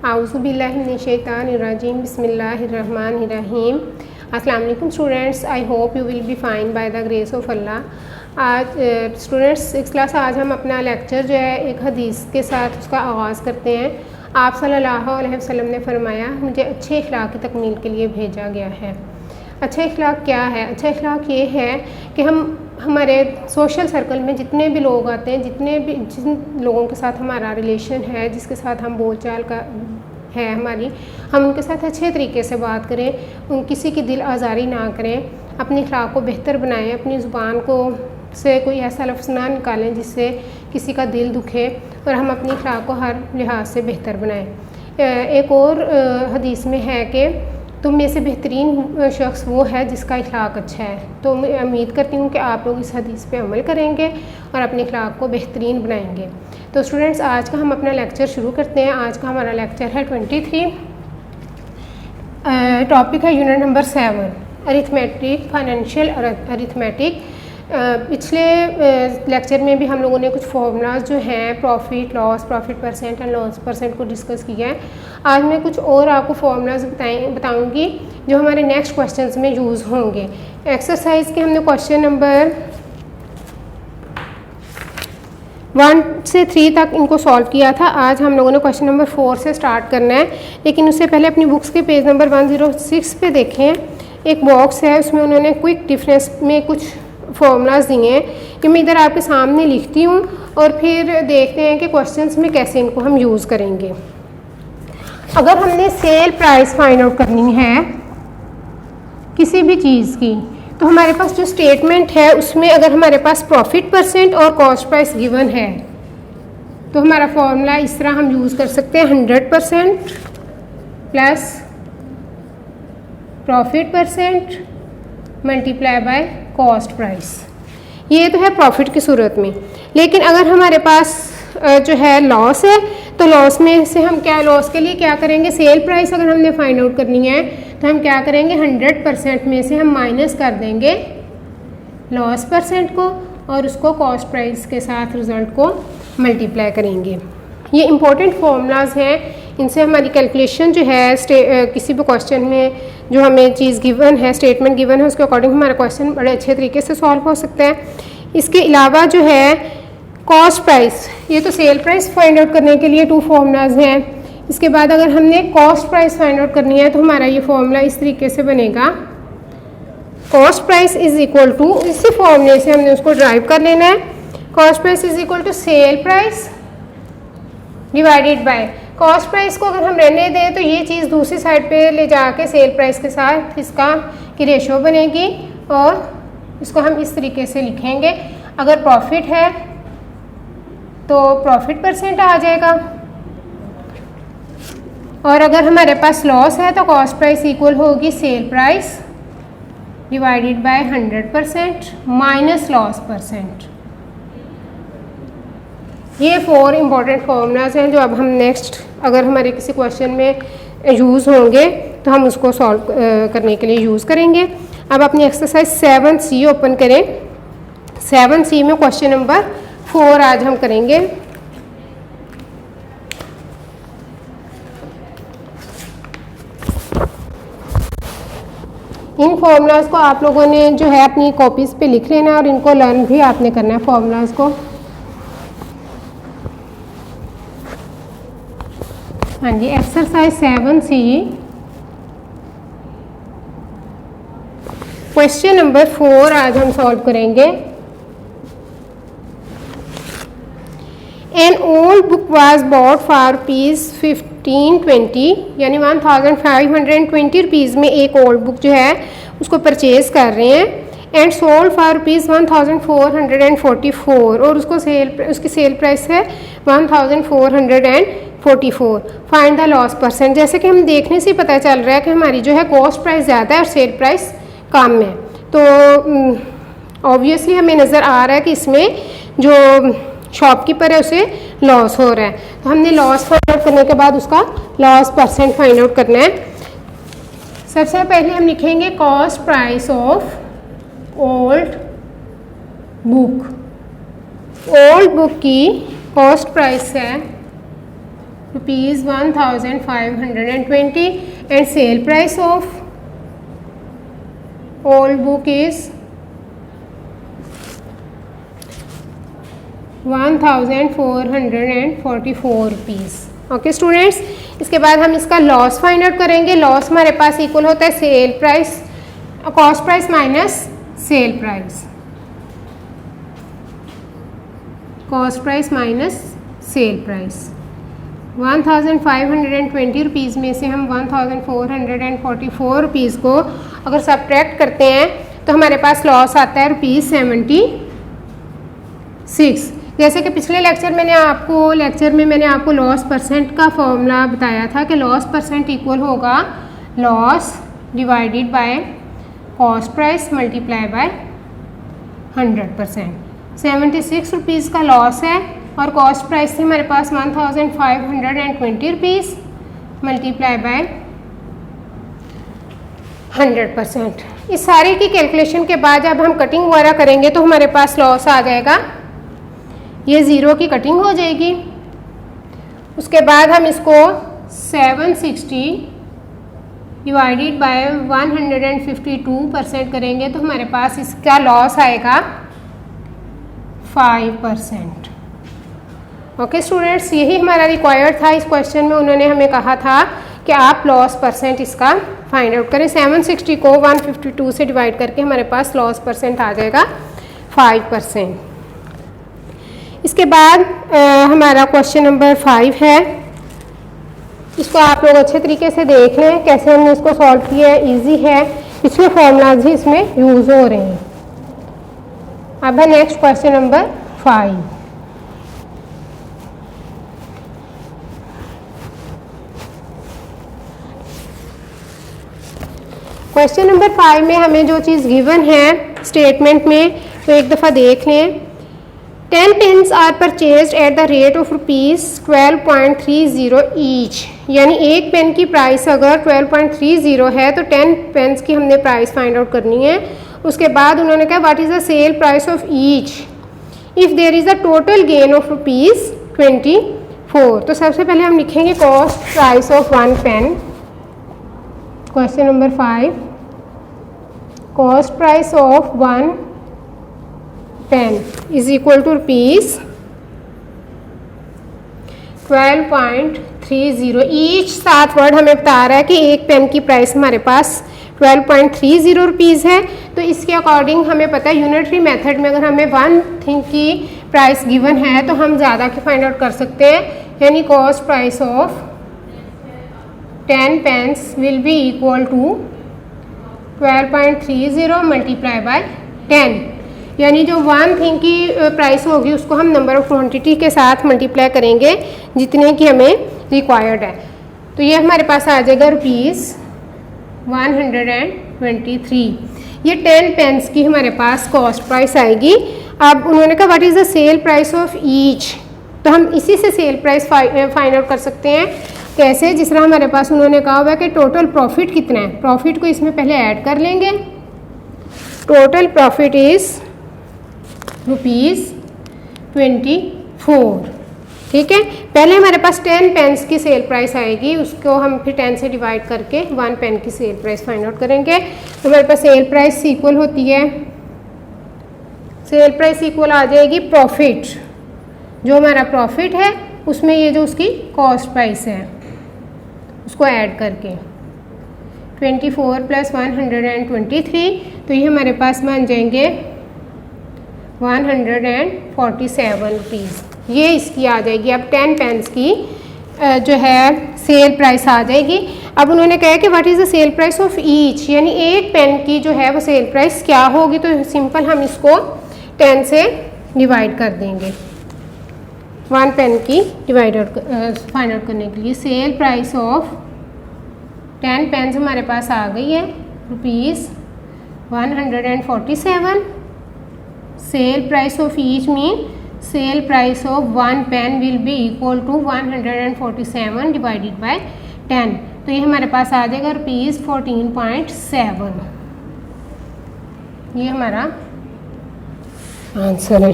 आऊज़ुबिल्लाहिमिनश्शैतानिर्रजीम बिस्मिल्लाहिर्रहमानिर्रहीम। अस्सलाम वालेकुम students, I hope you will be fine by the grace of Allah. आज स्टूडेंट्स 6 क्लास आज हम अपना लेक्चर जो है एक हदीस के साथ उसका आगाज़ करते हैं। आप सल्लल्लाहु अलैहि वसल्लम ने फरमाया, मुझे अच्छे अखलाक की तकमील के लिए भेजा गया है। अच्छा अखलाक क्या है? अच्छा अखलाक ये है कि हम हमारे सोशल सर्कल में जितने भी लोग आते हैं, जिन लोगों के साथ हमारा रिलेशन है, जिसके साथ हम बोलचाल का है हमारी, हम उनके साथ अच्छे तरीके से बात करें, किसी की दिल आज़ारी ना करें, अपने अखलाक को बेहतर बनाएं, अपनी ज़ुबान को से कोई ऐसा लफ्ज़ ना निकालें जिससे किसी का दिल दुखे, और हम अपनी अखलाक को हर लिहाज से बेहतर बनाएं। एक और हदीस में है कि तुम में से बेहतरीन शख्स वो है जिसका अखलाक अच्छा है। तो मैं उम्मीद करती हूँ कि आप लोग इस हदीस पे अमल करेंगे और अपने अखलाक को बेहतरीन बनाएंगे। तो स्टूडेंट्स आज का हम अपना लेक्चर शुरू करते हैं। आज का हमारा लेक्चर है 23। टॉपिक है unit number 7 arithmetic, financial arithmetic. पिछले लेक्चर में भी हम लोगों ने कुछ फार्मूलाज जो हैं profit loss, profit percent and loss percent को डिस्कस किया है। आज मैं कुछ और आपको फार्मूलाज बताऊंगी जो हमारे नेक्स्ट क्वेश्चंस में यूज़ होंगे। एक्सरसाइज के हमने क्वेश्चन नंबर 1 से 3 तक इनको सॉल्व किया था। आज हम लोगों ने क्वेश्चन नंबर 4 से स्टार्ट करना है, लेकिन उससे पहले अपनी बुक्स के पेज नंबर 106 पे देखें। एक बॉक्स है, उसमें उन्होंने क्विक डिफरेंस में कुछ फार्मूलाज दिए हैं कि मैं इधर आपके सामने लिखती हूँ और फिर देखते हैं कि क्वेश्चंस में कैसे इनको हम यूज़ करेंगे। अगर हमने सेल प्राइस फाइंड आउट करनी है किसी भी चीज़ की, तो हमारे पास जो स्टेटमेंट है उसमें अगर हमारे पास प्रॉफिट परसेंट और कॉस्ट प्राइस गिवन है तो हमारा फॉर्मूला इस तरह हम यूज़ कर सकते हैं 100% plus profit percent multiply by cost price. ये तो है प्रॉफिट की सूरत में। लेकिन अगर हमारे पास जो है लॉस है तो लॉस में से हम लॉस के लिए क्या करेंगे, सेल प्राइस अगर हमने फाइंड आउट करनी है तो हम क्या करेंगे 100% में से हम माइनस कर देंगे लॉस परसेंट को और उसको कॉस्ट प्राइस के साथ रिज़ल्ट को मल्टीप्लाई करेंगे। ये इंपॉर्टेंट फार्मूलाज हैं, इनसे हमारी कैलकुलेशन जो है किसी भी क्वेश्चन में जो हमें चीज़ गिवन है, स्टेटमेंट गिवन है, उसके अकॉर्डिंग हमारा क्वेश्चन बड़े अच्छे तरीके से सॉल्व हो सकता है। इसके अलावा जो है कॉस्ट प्राइस, ये तो सेल प्राइस फाइंड आउट करने के लिए 2 फार्मूलाज हैं। इसके बाद अगर हमने कॉस्ट प्राइस फाइंड आउट करनी है तो हमारा ये फार्मूला इस तरीके से बनेगा, cost price is equal to, इसी फॉर्मूले से हमने उसको ड्राइव कर लेना है, cost price is equal to sell price divided by cost price को अगर हम रहने दें तो ये चीज़ दूसरी साइड पे ले जाके सेल प्राइस के साथ इसका की रेशो बनेगी और इसको हम इस तरीके से लिखेंगे। अगर प्रॉफिट है तो प्रॉफिट परसेंट आ जाएगा और अगर हमारे पास लॉस है तो कॉस्ट प्राइस इक्वल होगी cell price divided by 100% minus loss percent. ये 4 इंपॉर्टेंट फार्मूलाज हैं जो अब हम नेक्स्ट अगर हमारे किसी क्वेश्चन में यूज़ होंगे तो हम उसको सॉल्व करने के लिए यूज़ करेंगे। अब अपनी एक्सरसाइज 7C ओपन करें। 7C में क्वेश्चन नंबर 4 आज हम करेंगे। इन फार्मूलाज को आप लोगों ने जो है अपनी कॉपीज़ पे लिख लेना और इनको लर्न भी आपने करना है फार्मूलाज को। हाँ जी, एक्सरसाइज 7C क्वेश्चन नंबर 4 आज हम सॉल्व करेंगे। An old book was bought for rupees 1520 यानी 1520 रुपीज़ में एक ओल्ड बुक जो है उसको परचेज़ कर रहे हैं एंड सोल्ड फॉर रुपीज़ 1444 और उसकी सेल प्राइस है 1444। Find the loss percent. जैसे कि हम देखने से पता चल रहा है कि हमारी जो है कॉस्ट प्राइस ज़्यादा है और सेल प्राइस कम है, तो ऑब्वियसली हमें नज़र आ रहा है कि इसमें जो शॉपकीपर है उसे लॉस हो रहा है। तो हमने लॉस फाइंड आउट करने के बाद उसका लॉस परसेंट फाइंड आउट करना है। सबसे पहले हम लिखेंगे cost price of old book. Old book की कॉस्ट प्राइस है rupees 1520 and cell price of old book is 1444 rupees. Okay students, इसके बाद हम इसका लॉस फाइंड आउट करेंगे। लॉस हमारे पास इक्वल होता है sell price, cost price minus sale price, cost price minus sale price. 1520 rupees में से हम 1444 रुपीज़ को अगर सब्ट्रैक्ट करते हैं तो हमारे पास लॉस आता है ₹76। जैसे कि पिछले लेक्चर में मैंने आपको लॉस परसेंट का फॉर्मूला बताया था कि लॉस परसेंट इक्वल होगा loss divided by cost price multiply by 100%। 76 rupees का लॉस है और कॉस्ट प्राइस थी हमारे पास 1520 रुपीज़ मल्टीप्लाई बाय 100%। इस सारे की कैलकुलेशन के बाद जब हम कटिंग वगैरह करेंगे तो हमारे पास लॉस आ जाएगा, ये ज़ीरो की कटिंग हो जाएगी। उसके बाद हम इसको 760 डिवाइडेड बाय 152% करेंगे तो हमारे पास इसका लॉस आएगा 5%। ओके स्टूडेंट्स, यही हमारा रिक्वायर्ड था। इस क्वेश्चन में उन्होंने हमें कहा था कि आप लॉस परसेंट इसका फाइंड आउट करें। 760 को 152 से डिवाइड करके हमारे पास लॉस परसेंट आ जाएगा 5%। इसके बाद हमारा क्वेश्चन नंबर 5 है। इसको आप लोग अच्छे तरीके से देख लें कैसे हमने इसको सॉल्व किया है, इजी है, पिछले फॉर्मूलाज ही इसमें यूज़ हो रहे हैं। अब है next question number 5। Question number 5 में हमें जो चीज़ गिवन है स्टेटमेंट में तो एक दफ़ा देख लें। 10 pens are purchased at the rate of ₹12.30 each, यानी एक पेन की प्राइस अगर 12.30 है तो 10 पेन्स की हमने प्राइस फाइंड आउट करनी है। उसके बाद उन्होंने कहा what is the sell price of each if there is a total gain of ₹24। तो सबसे पहले हम लिखेंगे cost price of one pen. Question number 5, cost price of one pen is equal to ₹12.30। Each 7 word हमें बता रहा है कि एक पेन की प्राइस हमारे पास 12.30 रुपीज़ है। तो इसके अकॉर्डिंग हमें पता है यूनिटरी मेथड में अगर हमें वन थिंग की प्राइस गिवन है तो हम ज़्यादा की फाइंड आउट कर सकते हैं, यानी cost price of 10 pens will be equal to 12.30 multiply by 10, यानी जो वन थिंग की प्राइस होगी उसको हम नंबर ऑफ क्वांटिटी के साथ मल्टीप्लाई करेंगे जितने की हमें रिक्वायर्ड है। तो ये हमारे पास आ जाएगा ₹123। ये 10 पेन्स की हमारे पास कॉस्ट प्राइस आएगी। अब उन्होंने कहा what is the sell price of each, तो हम इसी से सेल प्राइस फाइंड आउट कर सकते हैं। कैसे? जिस तरह हमारे पास उन्होंने कहा हुआ है कि टोटल प्रॉफिट कितना है, प्रॉफिट को इसमें पहले ऐड कर लेंगे। Total profit is ₹24। ठीक है, पहले हमारे पास 10 पेन्स की सेल प्राइस आएगी, उसको हम फिर 10 से डिवाइड करके 1 पेन की सेल प्राइस फाइंड आउट करेंगे। तो हमारे पास सेल प्राइस इक्वल होती है, सेल प्राइस इक्वल आ जाएगी प्रॉफिट, जो हमारा प्रॉफिट है उसमें ये जो उसकी कॉस्ट प्राइस है उसको ऐड करके 24 + 123, तो ये हमारे पास बन जाएंगे 147 रुपीज़। ये इसकी आ जाएगी। अब 10 पेन्स की जो है सेल प्राइस आ जाएगी। अब उन्होंने कहा कि what is the sell price of each, यानी एक पेन की जो है वो सेल प्राइस क्या होगी। तो सिंपल हम इसको 10 से डिवाइड कर देंगे 1 पेन की फाइंड आउट करने के लिए। सेल प्राइस ऑफ 10 पेन्स हमारे पास आ गई है ₹147। Sell price of each mean sell price of 1 pen will be equal to 147 divided by 10। तो ये हमारे पास आ जाएगा ₹14.7। ये हमारा आंसर है।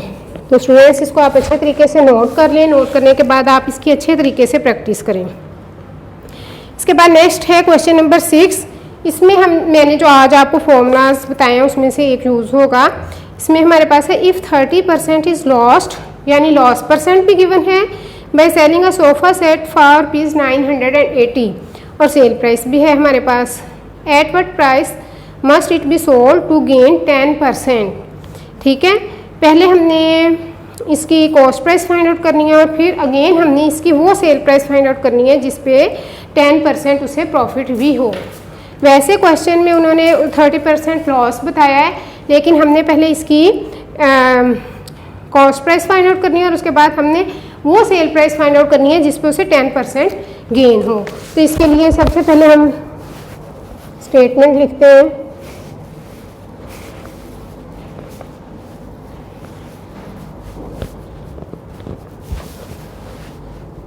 तो स्टूडेंट्स इसको आप अच्छे तरीके से नोट कर लें। नोट करने के बाद आप इसकी अच्छे तरीके से प्रैक्टिस करें। इसके बाद नेक्स्ट है क्वेश्चन नंबर 6। इसमें मैंने जो आज आपको फॉर्मूलाज बताए हैं उसमें से एक यूज़ होगा। इसमें हमारे पास है इफ़ 30% इज़ लॉस्ट, यानी लॉस परसेंट भी गिवन है by selling a sofa set for rupees 980 और सेल प्राइस भी है हमारे पास। At what price must it be sold to gain 10%। ठीक है, पहले हमने इसकी कॉस्ट प्राइस फाइंड आउट करनी है और फिर अगेन हमने इसकी वो सेल प्राइस फाइंड आउट करनी है जिस पे 10% उसे प्रॉफिट भी हो। वैसे क्वेश्चन में उन्होंने 30% लॉस बताया है, लेकिन हमने पहले इसकी कॉस्ट प्राइस फाइंड आउट करनी है और उसके बाद हमने वो सेल प्राइस फाइंड आउट करनी है जिस पे उसे 10% गेन हो। तो इसके लिए सबसे पहले हम स्टेटमेंट लिखते हैं।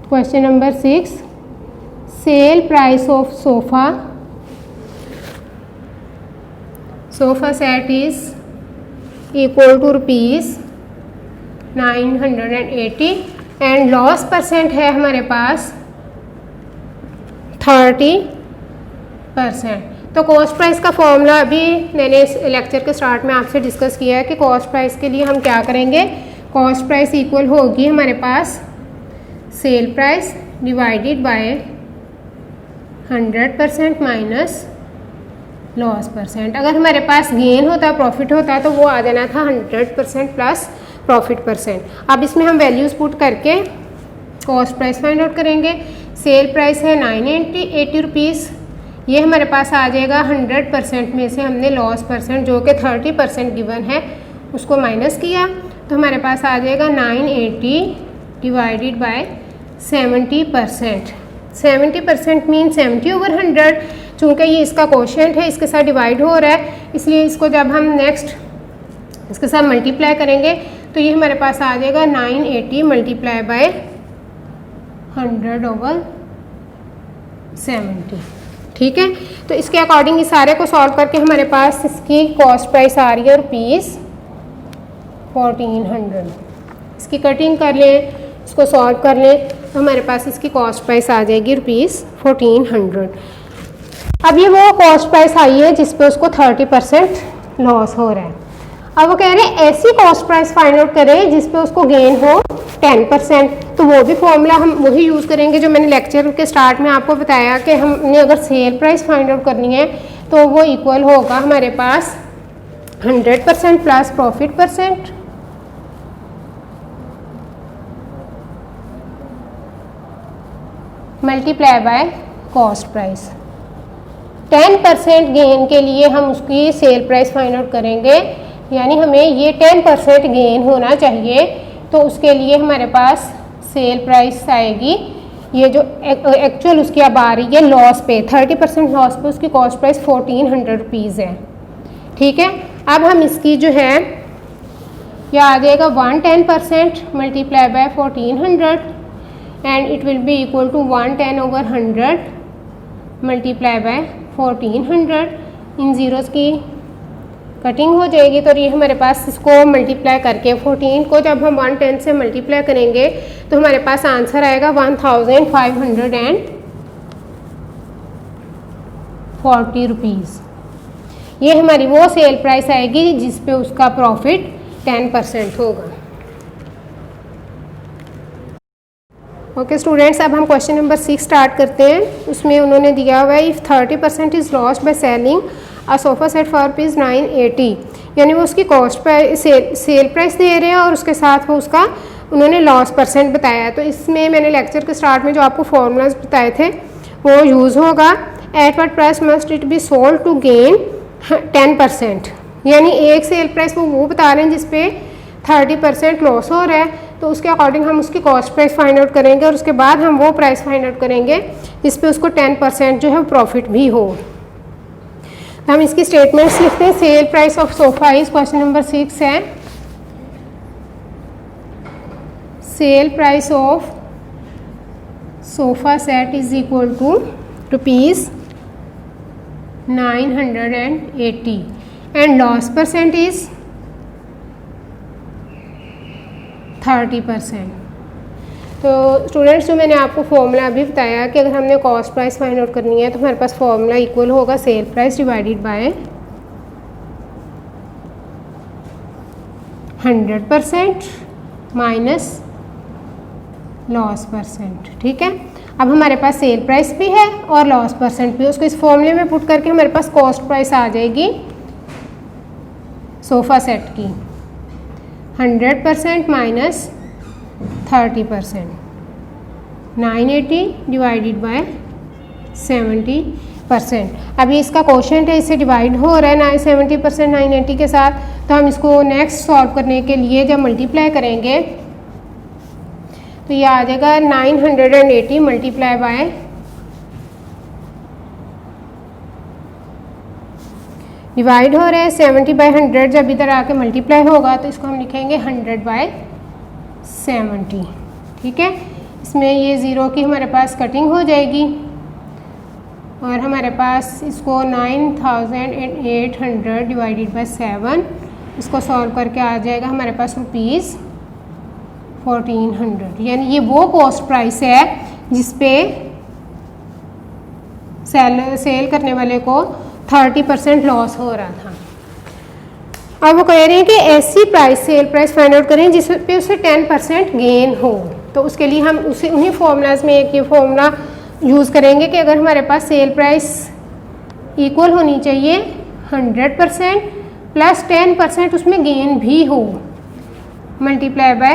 Question number 6, sell price of sofa set is equal to rupees 980 and loss percent है हमारे पास 30%। तो कॉस्ट प्राइस का फॉर्मूला अभी मैंने इस लेक्चर के स्टार्ट में आपसे डिस्कस किया है कि कॉस्ट प्राइस के लिए हम क्या करेंगे। कॉस्ट प्राइस इक्वल होगी हमारे पास sale price divided by 100% minus loss percent. अगर हमारे पास गेन होता, प्रॉफिट होता, तो वो आ जाना था 100% प्लस प्रॉफिट परसेंट। अब इसमें हम वैल्यूज़ पुट करके कॉस्ट प्राइस फाइंड आउट करेंगे। सेल प्राइस है 980 रुपीज़, ये हमारे पास आ जाएगा 100% में से हमने लॉस परसेंट जो कि 30% गिवन है उसको माइनस किया, तो हमारे पास आ जाएगा 980 डिवाइडेड बाय 70%। 70% मीन 70/100। चूँकि ये इसका कोशेंट है, इसके साथ डिवाइड हो रहा है, इसलिए इसको जब हम नेक्स्ट इसके साथ मल्टीप्लाई करेंगे तो ये हमारे पास आ जाएगा 980 मल्टीप्लाई बाय 100/70। ठीक है, तो इसके अकॉर्डिंग इस सारे को सॉल्व करके हमारे पास इसकी कॉस्ट प्राइस आ रही है रुपीज़ 1400। इसकी कटिंग कर लें, इसको सॉल्व कर लें तो हमारे पास इसकी कॉस्ट प्राइस आ जाएगी रुपीज़ 1400। अब ये वो कॉस्ट प्राइस आई है जिस पे उसको 30% लॉस हो रहा है। अब वो कह रहे हैं ऐसी कॉस्ट प्राइस फाइंड आउट करें जिस पे उसको गेन हो 10%। तो वो भी फॉर्मूला हम वही यूज़ करेंगे जो मैंने लेक्चर के स्टार्ट में आपको बताया कि हमने अगर सेल प्राइस फाइंड आउट करनी है तो वो इक्वल होगा हमारे पास 100% plus profit percent multiply by cost price. 10% gain के लिए हम उसकी सेल प्राइस फाइंड आउट करेंगे, यानी हमें ये 10% गेन होना चाहिए, तो उसके लिए हमारे पास सेल प्राइस आएगी, ये जो एक्चुअल उसकी अब आ रही है लॉस पे 30% लॉस पे उसकी कॉस्ट प्राइस 1400 रुपीज़ है। ठीक है, अब हम इसकी जो है यह आ जाएगा 110% multiply by 1400 and it will be equal to 110/100 multiply by 1400। इन ज़ीरोज़ की कटिंग हो जाएगी, तो ये हमारे पास इसको मल्टीप्लाई करके 14 को जब हम 110 से मल्टीप्लाई करेंगे तो हमारे पास आंसर आएगा 1540 रुपीज़। ये हमारी वो सेल प्राइस आएगी जिस पे उसका प्रॉफिट 10% होगा। ओके स्टूडेंट्स, अब हम क्वेश्चन नंबर 6 स्टार्ट करते हैं। उसमें उन्होंने दिया हुआ है if 30% is lost by selling a sofa set for rupees 980, यानी वो उसकी कॉस्ट प्राइस सेल प्राइस दे रहे हैं और उसके साथ वो उसका उन्होंने लॉस परसेंट बताया है। तो इसमें मैंने लेक्चर के स्टार्ट में जो आपको फॉर्मूलाज बताए थे वो यूज़ होगा। At what price must it be sold to gain 10%, यानी एक सेल प्राइस वो बता रहे हैं जिस पे 30% लॉस हो रहा है, तो उसके अकॉर्डिंग हम उसकी कॉस्ट प्राइस फाइंड आउट करेंगे और उसके बाद हम वो प्राइस फाइंड आउट करेंगे जिस पे उसको 10% जो है प्रॉफिट भी हो। तो हम इसकी स्टेटमेंट्स लिखते हैं। Sell price of sofa is, question number 6 है, sell price of sofa set is equal to rupees 980 and loss percent is 30%। तो स्टूडेंट्स, जो मैंने आपको फॉर्मूला अभी बताया कि अगर हमने कॉस्ट प्राइस फाइंड आउट करनी है तो हमारे पास फॉर्मूला इक्वल होगा cell price divided by 100% minus loss percent. ठीक है, अब हमारे पास सेल प्राइस भी है और लॉस परसेंट भी, उसको इस फॉर्मूले में पुट करके हमारे पास कॉस्ट प्राइस आ जाएगी सोफ़ा सेट की 100% माइनस 30%, 980 डिवाइडेड बाय 70%। अभी इसका क्वोशंट है, इससे डिवाइड हो रहा है 70% 980 के साथ, तो हम इसको नेक्स्ट सॉल्व करने के लिए जब मल्टीप्लाई करेंगे तो ये आ जाएगा 980 मल्टीप्लाई बाय डिवाइड हो रहा है 70/100, जब इधर आके मल्टीप्लाई होगा तो इसको हम लिखेंगे 100/70। ठीक है, इसमें ये ज़ीरो की हमारे पास कटिंग हो जाएगी और हमारे पास इसको 9800 डिवाइडेड बाय 7, इसको सॉल्व करके आ जाएगा हमारे पास ₹1400। यानी ये वो कॉस्ट प्राइस है जिस पे सेल करने वाले को 30% लॉस हो रहा था। अब वो कह रहे हैं कि ऐसी price sale price find out करें जिस पे उसे 10% गेन हो। तो उसके लिए हम उसे उन्हीं फॉर्मूलाज में एक ये फॉर्मूला यूज़ करेंगे कि अगर हमारे पास सेल प्राइस इक्वल होनी चाहिए 100% प्लस 10% उसमें गेन भी हो, मल्टीप्लाई बाय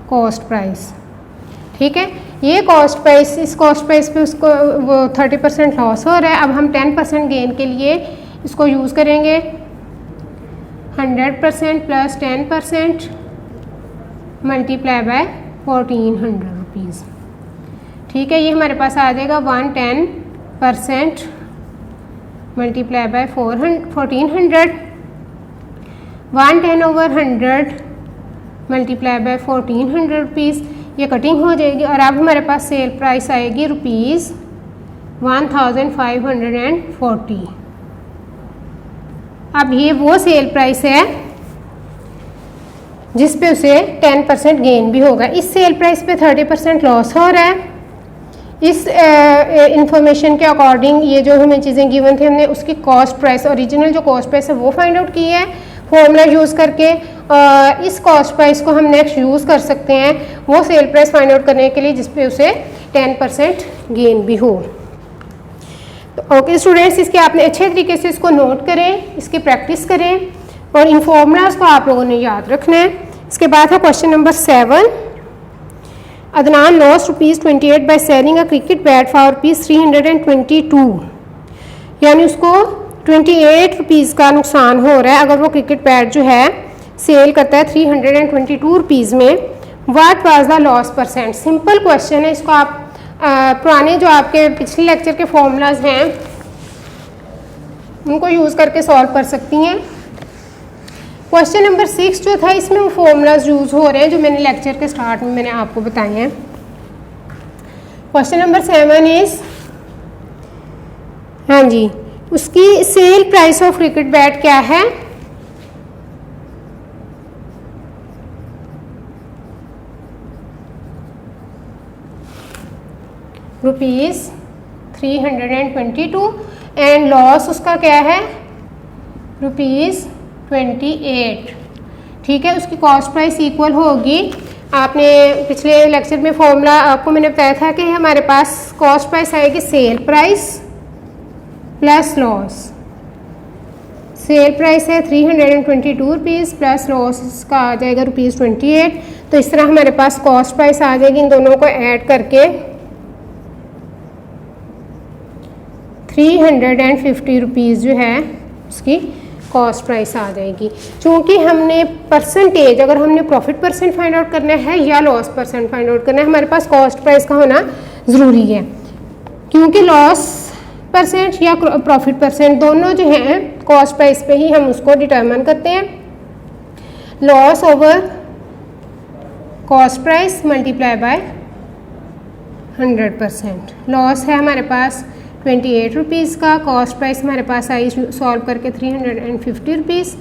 कॉस्ट प्राइस। ठीक है, ये कॉस्ट प्राइस, इस कॉस्ट प्राइस पे उसको वो 30% लॉस हो रहा है। अब हम 10% गेन के लिए इसको यूज़ करेंगे 100% प्लस 10% मल्टीप्लाई बाय 1400 रुपीज़। ठीक है, ये हमारे पास आ जाएगा 110% multiply by 1400, 110/100 multiply by 1400 rupees. ये कटिंग हो जाएगी और अब हमारे पास सेल प्राइस आएगी ₹1540। अब ये वो सेल प्राइस है जिस पे उसे 10% गेन भी होगा। इस सेल प्राइस पे 30% लॉस हो रहा है। इस इंफॉर्मेशन के अकॉर्डिंग ये जो हमें चीज़ें गिवन थी, हमने उसकी कॉस्ट प्राइस, ओरिजिनल जो कॉस्ट प्राइस है वो फाइंड आउट की है फॉर्मूला यूज़ करके। इस कॉस्ट प्राइस को हम नेक्स्ट यूज़ कर सकते हैं वो सेल प्राइस फाइंड आउट करने के लिए जिस पे उसे 10% गेन भी हो। तो ओके स्टूडेंट्स, इसके आपने अच्छे तरीके से इसको नोट करें, इसकी प्रैक्टिस करें और इन फॉर्मूलाज को आप लोगों ने याद रखना है। इसके बाद है question number 7। Adnan lost ₹28 bye selling a cricket bat for ₹322। यानी उसको 28 रुपीज़ का नुकसान हो रहा है अगर वो क्रिकेट बैट जो है सेल करता है 322 रुपीज़ में। What was the loss percent? Simple question है, इसको आप पुराने जो आपके पिछले लेक्चर के फॉर्मूलाज हैं उनको यूज़ करके सॉल्व कर सकती हैं। क्वेश्चन नंबर 6 जो था, इसमें वो फॉर्मूलाज यूज़ हो रहे हैं जो मैंने लेक्चर के स्टार्ट में मैंने आपको बताए हैं। क्वेश्चन नंबर 7 इज़, हाँ जी, उसकी cell price of cricket bat क्या है? ₹322 एंड लॉस उसका क्या है? ₹28। ठीक है, उसकी कॉस्ट प्राइस इक्वल होगी, आपने पिछले लेक्चर में फॉर्मूला आपको मैंने बताया था कि हमारे पास कॉस्ट प्राइस आएगी sale price plus loss. Sale price है 322 रुपीज़ प्लस लॉस का आ जाएगा ₹28। तो इस तरह हमारे पास कॉस्ट प्राइस आ जाएगी, इन दोनों को ऐड करके 350 रुपीज़ जो है उसकी कॉस्ट प्राइस आ जाएगी। चूँकि हमने परसेंटेज, अगर हमने प्रॉफिट परसेंट फाइंड आउट करना है या लॉस परसेंट फाइंड आउट करना है, हमारे पास कॉस्ट प्राइस का होना ज़रूरी है, क्योंकि लॉस परसेंट या प्रॉफिट परसेंट दोनों जो हैं कॉस्ट प्राइस पे ही हम उसको डिटरमिन करते हैं। Loss over cost price multiply by 100%। Loss है हमारे पास 28 रुपीज़ का, कॉस्ट प्राइस हमारे पास आई सॉल्व करके 350 रुपीज़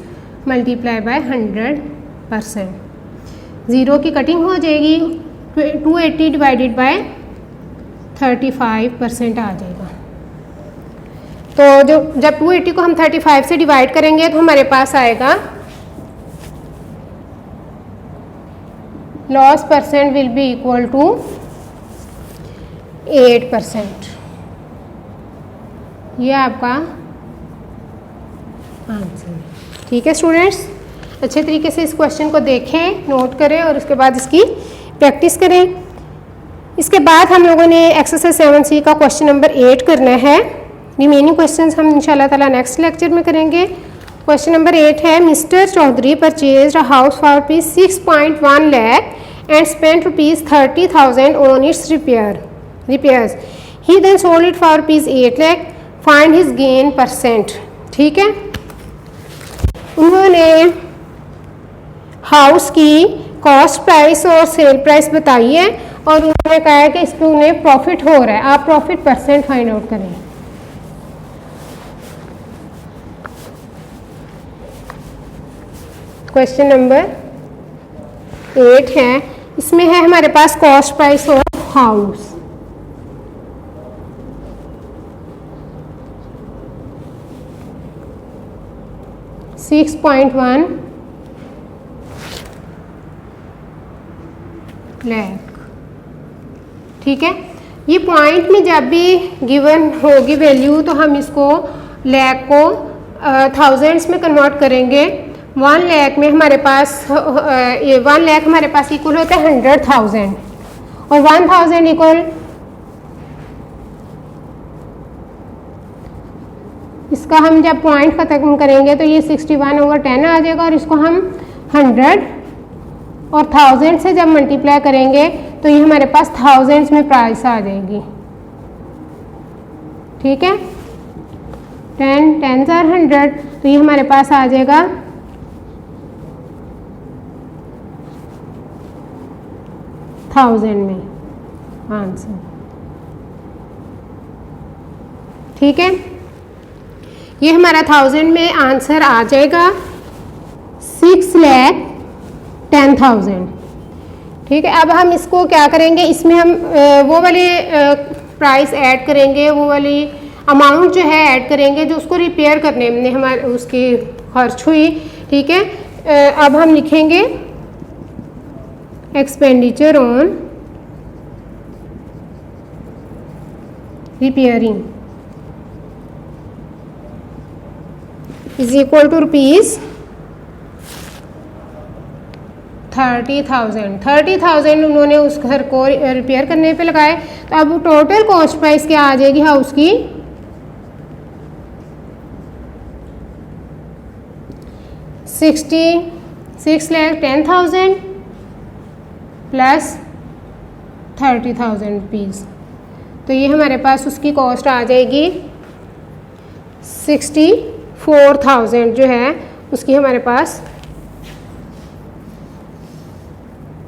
मल्टीप्लाई बाय 100%। ज़ीरो की कटिंग हो जाएगी, 280 डिवाइडेड बाय 35% आ जाएगा। तो जो जब 280 को हम 35 से डिवाइड करेंगे तो हमारे पास आएगा loss percent will be equal to 8%। ये आपका आंसर। ठीक है स्टूडेंट्स, अच्छे तरीके से इस क्वेश्चन को देखें, नोट करें और उसके बाद इसकी प्रैक्टिस करें। इसके बाद हम लोगों ने एक्सरसाइज 7C का क्वेश्चन नंबर 8 करना है। रिमेनिंग क्वेश्चंस हम इंशाल्लाह ताला नेक्स्ट लेक्चर में करेंगे। क्वेश्चन नंबर 8 है, mister Chaudhary purchased a house for ₹6.1 lakh and spent ₹30,000 on its repairs. He then sold it for ₹8 lakh. Find his gain %. ठीक है, उन्होंने हाउस की कॉस्ट प्राइस और सेल प्राइस बताई है और उन्होंने कहा है कि इसमें उन्हें प्रॉफिट हो रहा है। आप प्रॉफिट % फाइंड आउट करें। क्वेश्चन नंबर 8 है, इसमें है हमारे पास cost price of house. $6.1 lakh। ठीक है, ये पॉइंट में जब भी गिवन होगी वैल्यू तो हम इसको लैख को थाउजेंड्स में कन्वर्ट करेंगे। 1 लाख में हमारे पास 1 लाख हमारे पास इक्वल होता है 100,000 और 1000 इक्वल इसका हम जब पॉइंट खत्म करेंगे तो ये 61/10 आ जाएगा और इसको हम 100 और 1000 से जब मल्टीप्लाई करेंगे तो ये हमारे पास थाउजेंड्स में प्राइस आ जाएगी। ठीक है, 10 10s are 100 तो ये हमारे पास आ जाएगा 1000 में आंसर। ठीक है, ये हमारा 1000 में आंसर आ जाएगा 6,10,000। ठीक है, अब हम इसको क्या करेंगे, इसमें हम वो वाली प्राइस ऐड करेंगे, वो वाली अमाउंट जो है ऐड करेंगे जो उसको रिपेयर करने में हमारे उसकी खर्च हुई। ठीक है, अब हम लिखेंगे expenditure on repairing is equal to ₹30,000 उन्होंने उस घर को रिपेयर करने पे लगाए। तो अब टोटल कॉस्ट प्राइस क्या आ जाएगी हाउस की, 6,10,000 प्लस ₹30,000। तो ये हमारे पास उसकी कॉस्ट आ जाएगी 64,000 जो है उसकी हमारे पास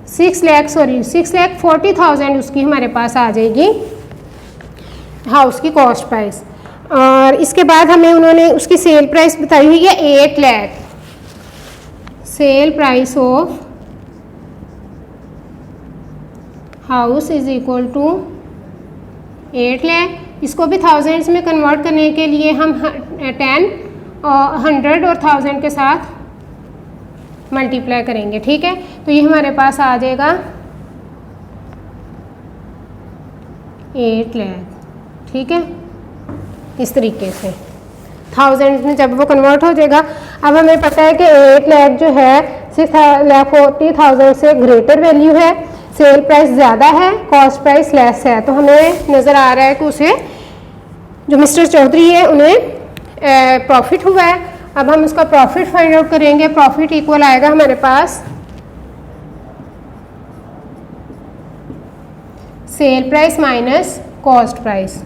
6,40,000 उसकी हमारे पास आ जाएगी हाउस की कॉस्ट प्राइस। और इसके बाद हमें उन्होंने उसकी सेल प्राइस बताई हुई है 8 lakh. Sell price of house is equal to 8 lakh. इसको भी थाउजेंड्स में कन्वर्ट करने के लिए हम 10 और 100 और 1000 के साथ मल्टीप्लाई करेंगे। ठीक है, तो ये हमारे पास आ जाएगा 8 लाख। ठीक है, इस तरीके से थाउजेंड में जब वो कन्वर्ट हो जाएगा। अब हमें पता है कि 8 लाख जो है 6,40,000 से ग्रेटर वैल्यू है, सेल प्राइस ज़्यादा है, कॉस्ट प्राइस लेस है। तो हमें नज़र आ रहा है कि उसे जो मिस्टर चौधरी है उन्हें प्रॉफिट हुआ है। अब हम उसका प्रॉफिट फाइंड आउट करेंगे। प्रॉफिट इक्वल आएगा हमारे पास sale price minus cost price.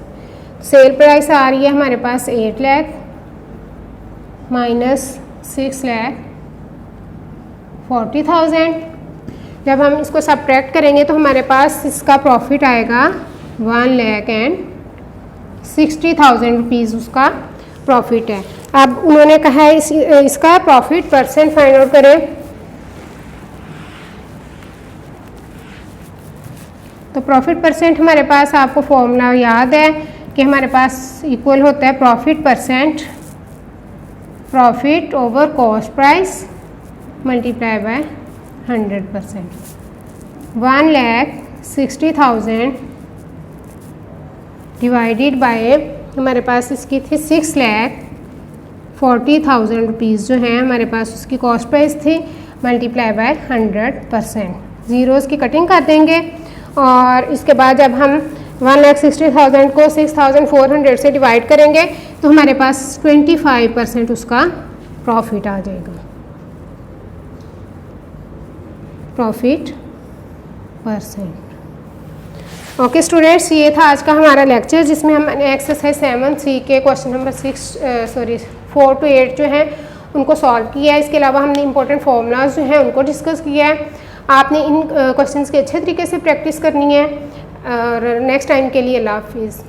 Sale price आ रही है हमारे पास 8 लाख माइनस 6,40,000। जब हम इसको सब्ट्रैक्ट करेंगे तो हमारे पास इसका प्रॉफिट आएगा 1,60,000 उसका प्रॉफिट है। अब उन्होंने कहा है इसका प्रॉफिट % फाइंड आउट करें। तो प्रॉफिट परसेंट हमारे पास आपको फॉर्मूला याद है कि हमारे पास इक्वल होता है profit percent, profit over cost price multiply by 100%। 1,60,000 divided by हमारे पास इसकी थी 6,40,000 रुपीज़ जो है हमारे पास उसकी कॉस्ट प्राइस थी, मल्टीप्लाई बाय 100%। ज़ीरोज़ की कटिंग कर देंगे और इसके बाद जब हम 1,60,000 को 6,400 से डिवाइड करेंगे तो हमारे पास 25% उसका प्रॉफिट आ जाएगा, प्रॉफिट परसेंट। ओके स्टूडेंट्स, ये था आज का हमारा लेक्चर जिसमें हमने एक्सरसाइज 7C के क्वेश्चन नंबर 4 to 8 जो हैं उनको सॉल्व किया है। इसके अलावा हमने इंपॉर्टेंट फार्मूलाज जो हैं उनको डिस्कस किया है। आपने इन क्वेश्चंस की अच्छे तरीके से प्रैक्टिस करनी है और नेक्स्ट टाइम के लिए अल्लाह हाफिज़।